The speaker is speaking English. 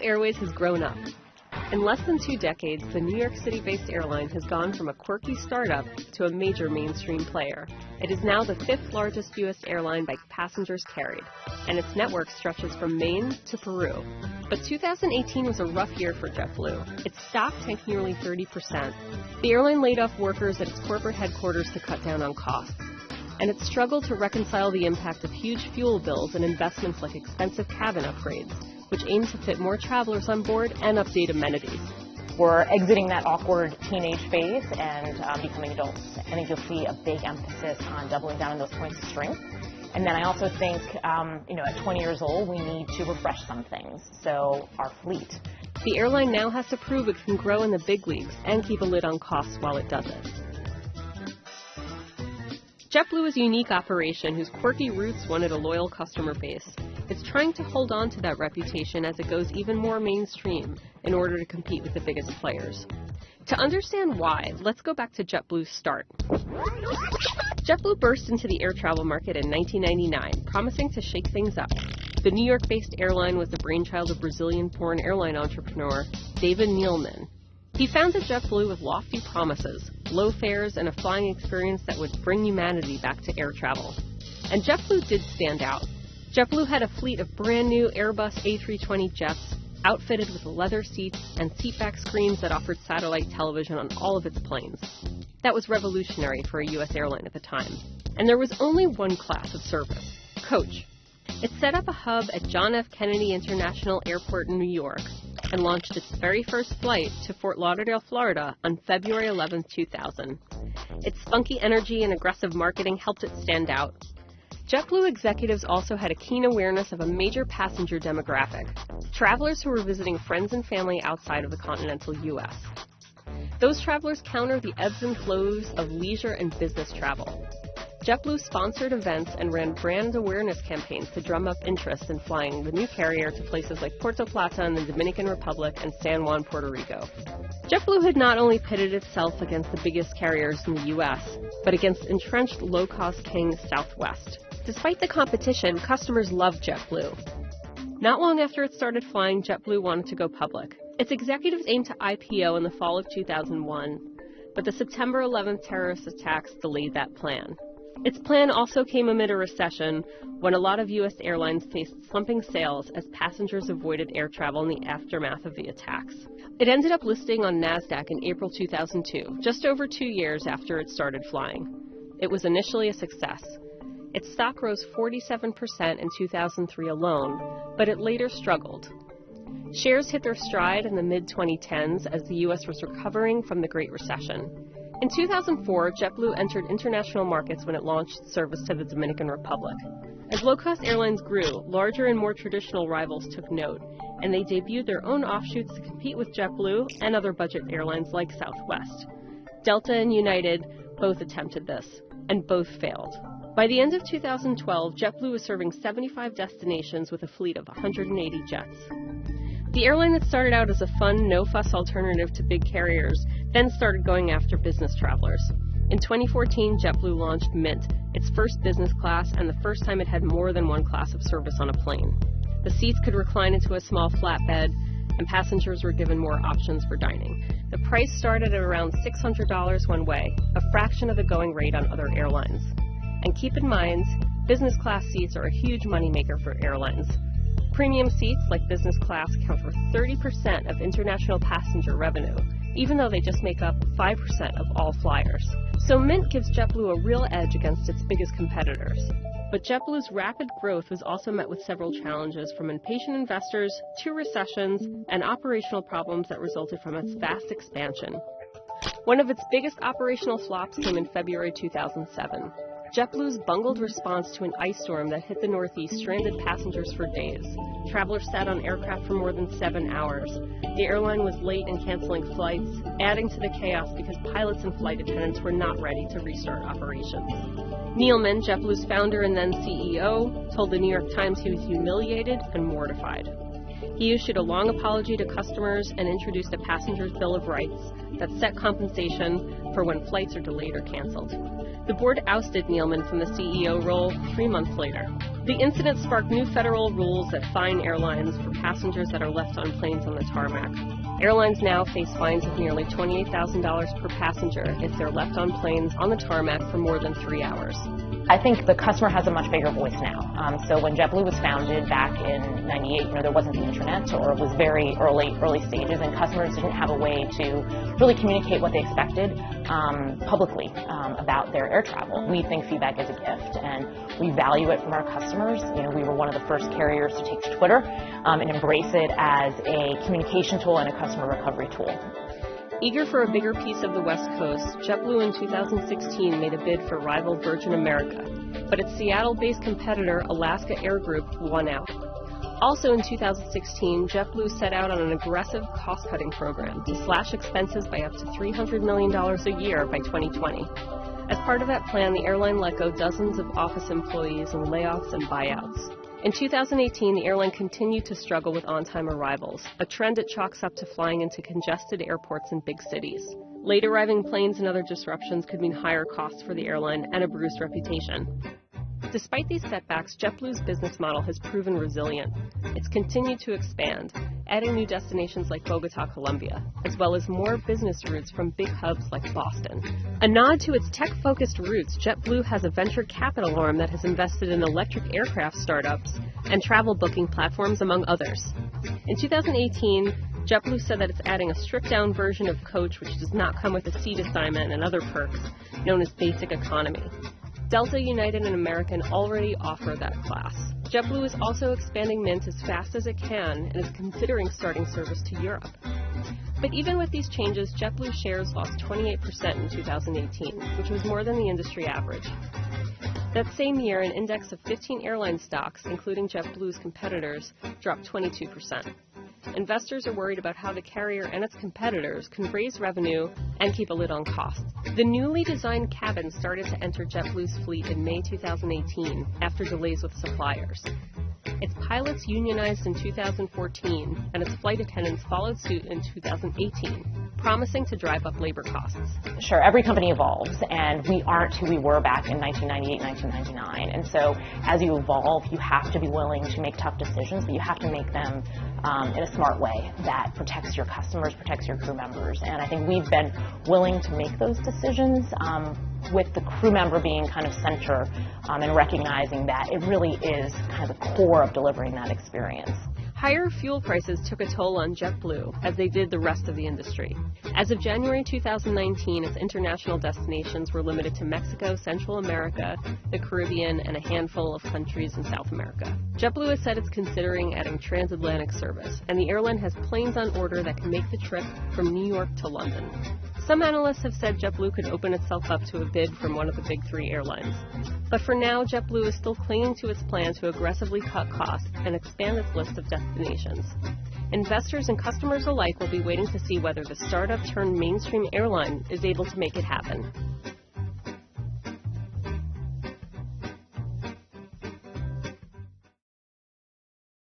Airways has grown up. In less than 2 decades, the New York City-based airline has gone from a quirky startup to a major mainstream player. It is now the 5th largest U.S. airline by passengers carried, and its network stretches from Maine to Peru. But 2018 was a rough year for JetBlue. Its stock tanked nearly 30%. The airline laid off workers at its corporate headquarters to cut down on costs, and it struggled to reconcile the impact of huge fuel bills and investments like expensive cabin upgrades, which aim to fit more travelers on board and update amenities. We're exiting that awkward teenage phase and becoming adults. I think you'll see a big emphasis on doubling down on those points of strength. And then I also think, at 20 years old, we need to refresh some things. So our fleet. The airline now has to prove it can grow in the big leagues and keep a lid on costs while it does it. JetBlue is a unique operation whose quirky roots won it a loyal customer base. It's trying to hold on to that reputation as it goes even more mainstream in order to compete with the biggest players. To understand why, let's go back to JetBlue's start. JetBlue burst into the air travel market in 1999, promising to shake things up. The New York-based airline was the brainchild of Brazilian-born airline entrepreneur David Neeleman. He founded JetBlue with lofty promises, low fares, and a flying experience that would bring humanity back to air travel. And JetBlue did stand out. JetBlue had a fleet of brand new Airbus A320 jets, outfitted with leather seats and seatback screens that offered satellite television on all of its planes. That was revolutionary for a U.S. airline at the time. And there was only one class of service, coach. It set up a hub at John F. Kennedy International Airport in New York and launched its very first flight to Fort Lauderdale, Florida on February 11, 2000. Its spunky energy and aggressive marketing helped it stand out. JetBlue executives also had a keen awareness of a major passenger demographic, travelers who were visiting friends and family outside of the continental U.S. Those travelers counter the ebbs and flows of leisure and business travel. JetBlue sponsored events and ran brand awareness campaigns to drum up interest in flying the new carrier to places like Puerto Plata in the Dominican Republic and San Juan, Puerto Rico. JetBlue had not only pitted itself against the biggest carriers in the U.S., but against entrenched low-cost king Southwest. Despite the competition, customers loved JetBlue. Not long after it started flying, JetBlue wanted to go public. Its executives aimed to IPO in the fall of 2001, but the September 11th terrorist attacks delayed that plan. Its plan also came amid a recession when a lot of U.S. airlines faced slumping sales as passengers avoided air travel in the aftermath of the attacks. It ended up listing on NASDAQ in April 2002, just over 2 years after it started flying. It was initially a success. Its stock rose 47% in 2003 alone, but it later struggled. Shares hit their stride in the mid-2010s as the U.S. was recovering from the Great Recession. In 2004, JetBlue entered international markets when it launched service to the Dominican Republic. As low-cost airlines grew, larger and more traditional rivals took note, and they debuted their own offshoots to compete with JetBlue and other budget airlines like Southwest. Delta and United both attempted this, and both failed. By the end of 2012, JetBlue was serving 75 destinations with a fleet of 180 jets. The airline that started out as a fun, no-fuss alternative to big carriers then started going after business travelers. In 2014, JetBlue launched Mint, its first business class and the first time it had more than one class of service on a plane. The seats could recline into a small flatbed, and passengers were given more options for dining. The price started at around $600 one way, a fraction of the going rate on other airlines. And keep in mind, business class seats are a huge moneymaker for airlines. Premium seats like business class account for 30% of international passenger revenue, even though they just make up 5% of all flyers. So Mint gives JetBlue a real edge against its biggest competitors. But JetBlue's rapid growth was also met with several challenges, from impatient investors to recessions and operational problems that resulted from its vast expansion. One of its biggest operational flops came in February 2007. JetBlue's bungled response to an ice storm that hit the Northeast stranded passengers for days. Travelers sat on aircraft for more than 7 hours. The airline was late in canceling flights, adding to the chaos because pilots and flight attendants were not ready to restart operations. Neeleman, JetBlue's founder and then CEO, told the New York Times he was humiliated and mortified. He issued a long apology to customers and introduced a passenger's bill of rights that set compensation for when flights are delayed or canceled. The board ousted Neeleman from the CEO role 3 months later. The incident sparked new federal rules that fine airlines for passengers that are left on planes on the tarmac. Airlines now face fines of nearly $28,000 per passenger if they're left on planes on the tarmac for more than 3 hours. I think the customer has a much bigger voice now. So when JetBlue was founded back in '98, there wasn't the internet, or it was very early stages, and customers didn't have a way to really communicate what they expected publicly about their air travel. We think feedback is a gift, and we value it from our customers. We were one of the first carriers to take to Twitter and embrace it as a communication tool and a customer recovery tool. Eager for a bigger piece of the West Coast, JetBlue in 2016 made a bid for rival Virgin America, but its Seattle-based competitor, Alaska Air Group, won out. Also in 2016, JetBlue set out on an aggressive cost-cutting program to slash expenses by up to $300 million a year by 2020. As part of that plan, the airline let go dozens of office employees in layoffs and buyouts. In 2018, the airline continued to struggle with on-time arrivals, a trend it chalks up to flying into congested airports in big cities. Late arriving planes and other disruptions could mean higher costs for the airline and a bruised reputation. Despite these setbacks, JetBlue's business model has proven resilient. It's continued to expand, adding new destinations like Bogota, Colombia, as well as more business routes from big hubs like Boston. A nod to its tech-focused roots, JetBlue has a venture capital arm that has invested in electric aircraft startups and travel booking platforms, among others. In 2018, JetBlue said that it's adding a stripped-down version of Coach, which does not come with a seat assignment and other perks, known as Basic Economy. Delta, United, and American already offer that class. JetBlue is also expanding Mint as fast as it can and is considering starting service to Europe. But even with these changes, JetBlue shares lost 28% in 2018, which was more than the industry average. That same year, an index of 15 airline stocks, including JetBlue's competitors, dropped 22%. Investors are worried about how the carrier and its competitors can raise revenue and keep a lid on costs. The newly designed cabin started to enter JetBlue's fleet in May 2018 after delays with suppliers. Its pilots unionized in 2014, and its flight attendants followed suit in 2018, promising to drive up labor costs. Sure, every company evolves, and we aren't who we were back in 1998, 1999. And so as you evolve, you have to be willing to make tough decisions, but you have to make them in a smart way that protects your customers, protects your crew members. And I think we've been willing to make those decisions with the crew member being kind of center and recognizing that it really is kind of the core of delivering that experience. Higher fuel prices took a toll on JetBlue, as they did the rest of the industry. As of January 2019, its international destinations were limited to Mexico, Central America, the Caribbean, and a handful of countries in South America. JetBlue has said it's considering adding transatlantic service, and the airline has planes on order that can make the trip from New York to London. Some analysts have said JetBlue could open itself up to a bid from one of the big three airlines. But for now, JetBlue is still clinging to its plan to aggressively cut costs and expand its list of destinations. Investors and customers alike will be waiting to see whether the startup-turned mainstream airline is able to make it happen.